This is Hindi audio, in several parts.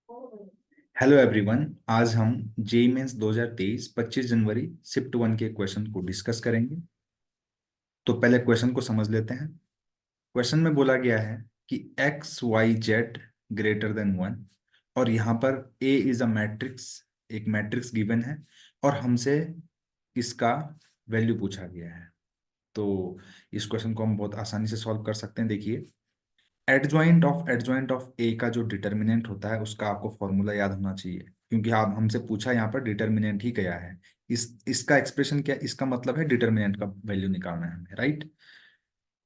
Hello everyone. आज हम जेई मेंस 2023 25 जनवरी शिफ्ट 1 के क्वेश्चन को डिस्कस करेंगे। तो पहले क्वेश्चन को समझ लेते हैं। क्वेश्चन में बोला गया है कि X Y Z greater than 1, और यहाँ पर ए इज अ मैट्रिक्स, एक मैट्रिक्स गिवन है, और हमसे इसका वैल्यू पूछा गया है। तो इस क्वेश्चन को हम बहुत आसानी से सॉल्व कर सकते हैं। देखिए, एडजॉइंट ऑफ ए का जो डिटर्मिनेंट होता है उसका आपको फॉर्मूला याद होना चाहिए, क्योंकि आप हमसे पूछा यहाँ पर डिटर्मिनेंट ही क्या है। इसका एक्सप्रेशन क्या, इसका मतलब है डिटर्मिनेंट का वैल्यू निकालना है हमें, राइट।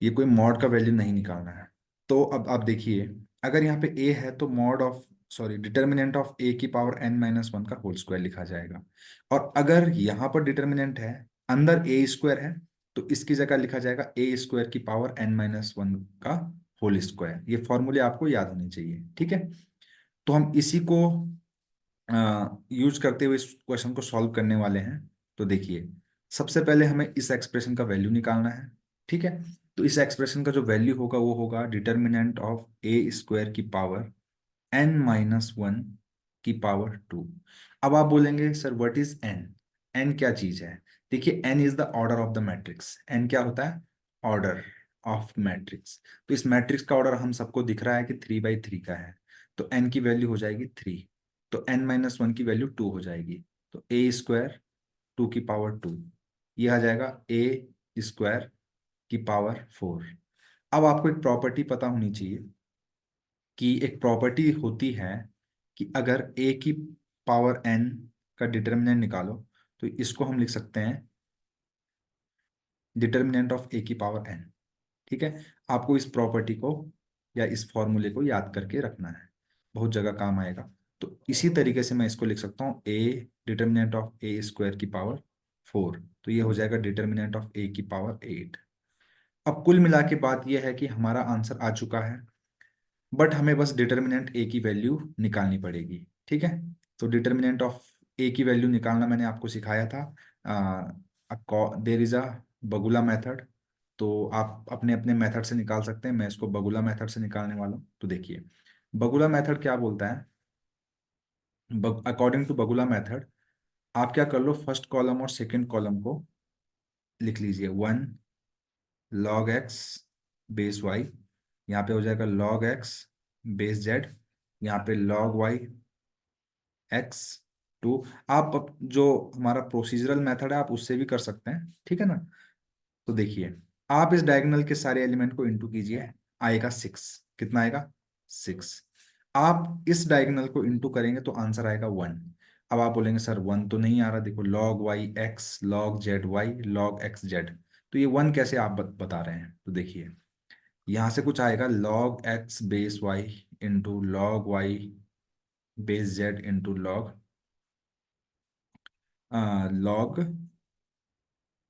ये कोई मॉड का वैल्यू नहीं निकालना है। तो अब आप देखिए, अगर यहाँ पे ए है तो mod of sorry determinant of A की पावर n-1 का होल स्क्वायर लिखा जाएगा। और अगर यहाँ पर डिटर्मिनेंट है, अंदर ए स्क्वायर है, तो इसकी जगह लिखा जाएगा ए स्क्वायर की पावर n-1 का होल स्क्वायर। ये फॉर्मूले आपको याद होने चाहिए, ठीक है। तो हम इसी को यूज करते हुए इस क्वेश्चन को सॉल्व करने वाले हैं। तो देखिए, सबसे पहले हमें इस एक्सप्रेशन का वैल्यू निकालना है, ठीक है। तो इस एक्सप्रेशन का जो वैल्यू होगा वो होगा डिटर्मिनेंट ऑफ ए स्क्वायर की पावर n-1 की पावर 2। अब आप बोलेंगे sir what is N, N क्या चीज है। देखिए, N is the order of the matrix. N क्या होता है, ऑर्डर ऑफ मैट्रिक्स। तो इस मैट्रिक्स का ऑर्डर हम सबको दिख रहा है कि 3/3 का है। तो एन की वैल्यू हो जाएगी 3, तो n-1 की वैल्यू 2 हो जाएगी। तो ए स्क्वायर 2 की पावर 2, ये आ जाएगा ए स्क्वायर की पावर 4। अब आपको एक प्रॉपर्टी पता होनी चाहिए कि एक प्रॉपर्टी होती है कि अगर a की पावर n का डिटर्मिनेंट निकालो, तो इसको हम लिख सकते हैं डिटर्मिनेंट ऑफ a की पावर n, ठीक है। आपको इस प्रॉपर्टी को या इस फॉर्मूले को याद करके रखना है, बहुत जगह काम आएगा। तो इसी तरीके से मैं इसको लिख सकता हूँ a determinant of A square की पावर 4, तो ये हो जाएगा डिटर्मिनेंट ऑफ a की पावर 8। अब कुल मिला के बात यह है कि हमारा आंसर आ चुका है, बट हमें बस डिटर्मिनेंट ए की वैल्यू निकालनी पड़ेगी, ठीक है। तो डिटर्मिनेंट ऑफ ए की वैल्यू निकालना मैंने आपको सिखाया था। देर इज अ बगुला मेथड। तो आप अपने अपने मेथड से निकाल सकते हैं, मैं इसको बगुला मेथड से निकालने वाला हूँ। तो देखिए, बगुला मेथड क्या बोलता है। अकॉर्डिंग टू बगुला मेथड, आप क्या कर लो, फर्स्ट कॉलम और सेकंड कॉलम को लिख लीजिए। 1 log x बेस वाई, यहाँ पे हो जाएगा log x बेस जेड, यहाँ पे log y x 2। आप जो हमारा प्रोसीजरल मेथड है आप उससे भी कर सकते हैं, ठीक है ना। तो देखिए, आप इस डायगोनल के सारे एलिमेंट को इंटू कीजिए, आएगा 6। कितना आएगा, 6। आप इस डायगोनल को इंटू करेंगे तो आंसर आएगा 1। अब आप बोलेंगे सर 1 तो नहीं आ रहा, देखो log y x log z y log x z, तो ये 1 कैसे आप बता रहे हैं। तो देखिए, यहाँ से कुछ आएगा log x base y into log y base z into log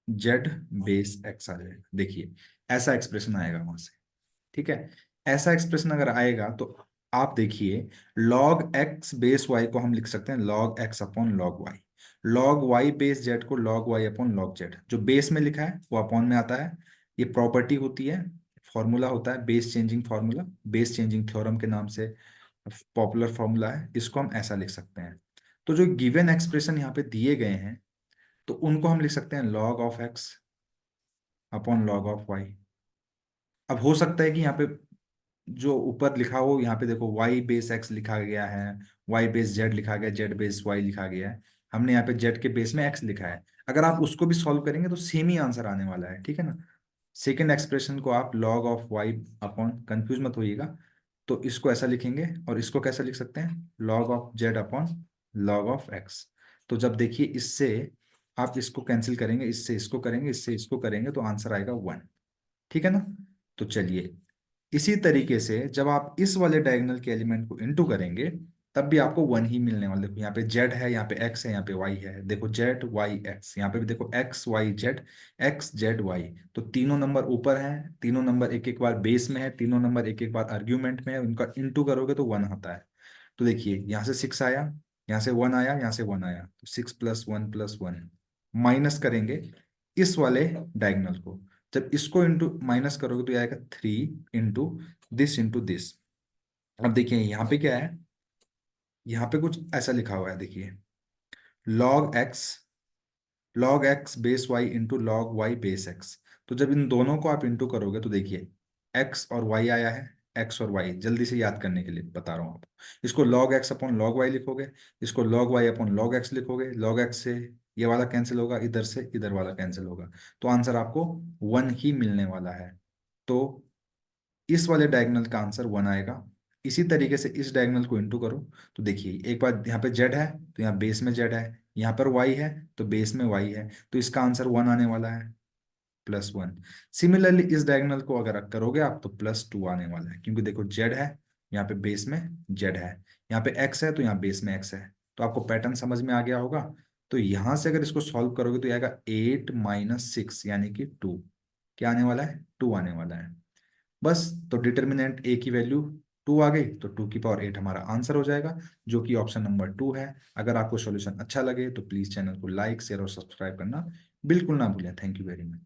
z base x आ जाएगा। देखिए, ऐसा एक्सप्रेशन आएगा वहां से, ठीक है। ऐसा एक्सप्रेशन अगर आएगा तो आप देखिए, log x बेस y को हम लिख सकते हैं log x upon log y, log y base z को log y upon log z। जो बेस में लिखा है वो अपॉन में आता है। ये प्रॉपर्टी होती है, फॉर्मूला होता है base changing formula, base changing theorem के नाम से पॉपुलर फॉर्मूला है। इसको हम ऐसा लिख सकते हैं। तो जो गिवन एक्सप्रेशन यहाँ पे दिए गए हैं, तो उनको हम लिख सकते हैं log of x upon log of y। अब हो सकता है कि यहाँ पे जो ऊपर लिखा हो, यहाँ पे देखो y बेस x लिखा गया है, y बेस z लिखा गया, z बेस y लिखा गया है। हमने यहाँ पे z के बेस में x लिखा है। अगर आप उसको भी सॉल्व करेंगे तो सेम ही आंसर आने वाला है, ठीक है ना। सेकेंड एक्सप्रेशन को आप log of y upon, confuse मत होइएगा, तो इसको ऐसा लिखेंगे, और इसको कैसा लिख सकते हैं, log of z upon log of x। तो जब देखिए इससे आप इसको कैंसिल करेंगे, इससे इसको करेंगे, इससे इसको करेंगे, तो आंसर आएगा 1, ठीक है ना। तो चलिए, इसी तरीके से जब आप इस वाले डायगोनल के एलिमेंट को इनटू करेंगे, तब भी आपको 1 ही मिलने वाला। देखो यहाँ पे z है, यहाँ पे x है, यहाँ पे y है। देखो z y x, यहाँ पे भी देखो x y z, x z y। तो तीनों नंबर ऊपर हैं, तीनों नंबर एक एक बार बेस में है, तीनों नंबर एक एक बार आर्ग्यूमेंट में है, उनका इनटू करोगे तो 1 आता है। तो देखिए, यहाँ से 6 आया, यहाँ से 1 आया, यहाँ से 1 आया, तो 6 + 1 + 1, माइनस करेंगे इस वाले डायगोनल को। जब इसको इंटू माइनस करोगे तो ये आएगा 3 इंटू दिस इंटू दिस। अब देखिए यहाँ पे क्या है, यहाँ पे कुछ ऐसा लिखा हुआ है, देखिए, log x base Y into log y base x। तो जब इन दोनों को आप इंटू करोगे तो देखिए x और y आया है, x और y जल्दी से याद करने के लिए बता रहा हूँ आपको। इसको log x upon log y लिखोगे, इसको log y upon log x लिखोगे, log x से ये वाला कैंसिल होगा, इधर से इधर वाला कैंसिल होगा, तो आंसर आपको 1 ही मिलने वाला है। तो इस वाले डायगोनल का आंसर 1 आएगा। इसी तरीके से इस डायगोनल को इंटू करो, तो देखिए एक बार यहाँ पे z है तो यहाँ बेस में z है, यहाँ पर y है तो बेस में y है, तो इसका आंसर 1 आने वाला है, +1। सिमिलरली इस डायगोनल को अगर आप करोगे आप तो +2 आने वाला है, क्योंकि देखो z है, यहाँ पे बेस में z है, यहाँ पे x है तो यहाँ बेस में x है। तो आपको पैटर्न समझ में आ गया होगा। तो यहाँ से अगर इसको सॉल्व करोगे तो ये आएगा 8 - 6 यानी कि 2। क्या आने वाला है? 2 आने वाला है। बस, तो डिटर्मिनेंट ए की वैल्यू 2 आ गई, तो 2 की पावर 8 हमारा आंसर हो जाएगा, जो कि ऑप्शन नंबर 2 है। अगर आपको सॉल्यूशन अच्छा लगे तो प्लीज चैनल को लाइक शेयर और सब्सक्राइब करना बिल्कुल ना भूलें। Thank you very much.